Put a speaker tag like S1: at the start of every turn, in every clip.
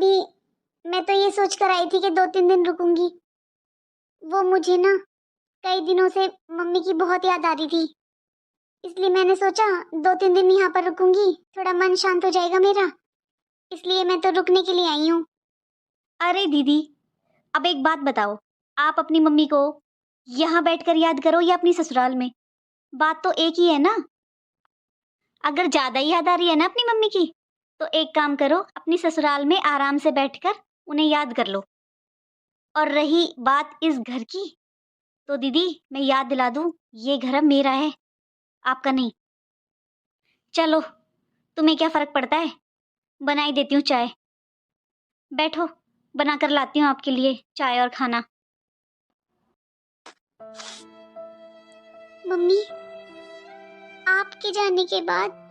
S1: अभी मैं तो ये सोच कर आई थी कि 2-3 दिन रुकूंगी। वो मुझे ना कई दिनों से मम्मी की बहुत याद आ रही थी, इसलिए मैंने सोचा 2-3 दिन यहाँ पर रुकूंगी, थोड़ा मन शांत हो जाएगा मेरा, इसलिए मैं तो रुकने के लिए आई हूँ।
S2: अरे दीदी, अब एक बात बताओ, आप अपनी मम्मी को यहाँ बैठकर याद करो या अपनी ससुराल में? बात तो एक ही है ना। अगर ज्यादा ही याद आ रही है ना अपनी मम्मी की, तो एक काम करो, अपनी ससुराल में आराम से बैठकर उन्हें याद कर लो। और रही बात इस घर की, तो दीदी मैं याद दिला दूं, ये घर अब मेरा है, आपका नहीं। चलो, तुम्हें क्या फर्क पड़ता है, बना ही देती हूँ चाय। बैठो, बनाकर लाती हूँ आपके लिए चाय और खाना।
S1: मम्मी, आपके जाने के बाद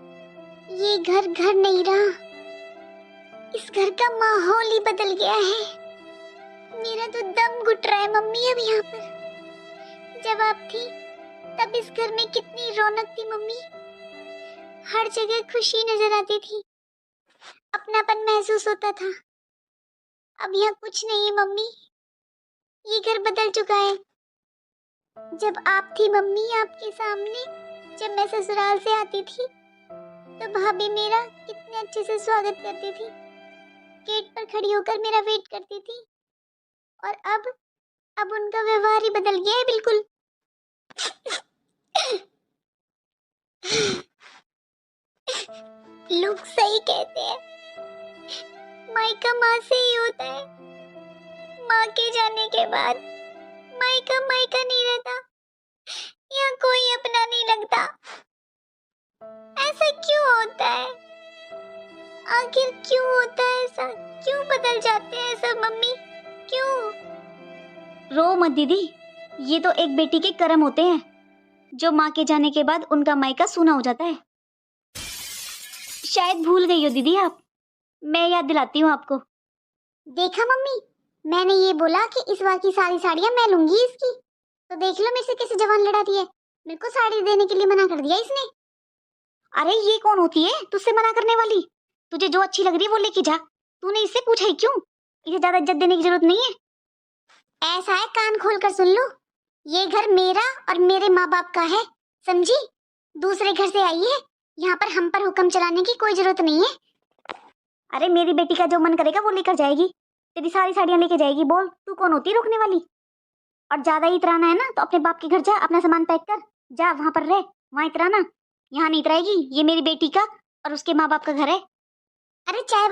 S1: ये घर घर नहीं रहा, इस घर का माहौल ही बदल गया है। मेरा तो दम घुट रहा है मम्मी अब यहाँ पर। जब आप थी तब इस घर में कितनी रौनक थी मम्मी, हर जगह खुशी नजर आती थी, अपनापन महसूस होता था। अब यहाँ कुछ नहीं है मम्मी, ये घर बदल चुका है। जब आप थी मम्मी आपके सामने, जब मैं ससुराल से आती थी तो भाभी मेरा कितने अच्छे से स्वागत करती थी, गेट पर खड़ी होकर मेरा वेट करती थी। और अब उनका व्यवहार ही बदल गया है बिल्कुल। लोग सही कहते हैं, मायका माँ से ही होता है। माँ के जाने के बाद मायका मायका नहीं रहता, यहाँ कोई अपना नहीं लगता। ऐसा क्यों होता है? आखिर क्यों होता है ऐसा? क्यों बदल जाते हैं सब मम्मी, क्यों?
S2: रो मत दीदी, ये तो एक बेटी के कर्म होते हैं, जो माँ के जाने के बाद उनका मायका सूना हो जाता है। शायद भूल गई हो दीदी आप, मैं याद दिलाती हूँ आपको।
S1: देखा मम्मी, मैंने ये बोला कि इस बार की सारी साड़ियाँ मैं लूंगी इसकी, तो देख लो मेरे से कैसे जवान लड़ाती है। मेरे को साड़ी देने के लिए मना कर दिया इसने।
S2: अरे ये कौन होती है तुझसे मना करने वाली? तुझे जो अच्छी लग रही है वो लेके जा, तूने इससे पूछा ही क्यों? इसे ज्यादा इज्जत देने की जरूरत नहीं है।
S1: ऐसा है, कान खोल कर सुन लो, ये घर मेरा और मेरे माँ बाप का है, समझी? दूसरे घर से आई है, यहाँ पर हम पर हुक्म चलाने की कोई जरूरत नहीं है।
S2: अरे मेरी बेटी का जो मन करेगा वो लेकर जाएगी, तेरी सारी साड़ियां लेके जाएगी। बोल, तू कौन होती है रोकने वाली? और ज्यादा ही इतराना है ना तो अपने बाप के घर जा, अपना सामान पैक कर, जा वहां पर रह, वहां इतराना, यहाँ नहीं इतराएगी। ये मेरी बेटी का और उसके माँ बाप का घर है।
S1: अरे चाय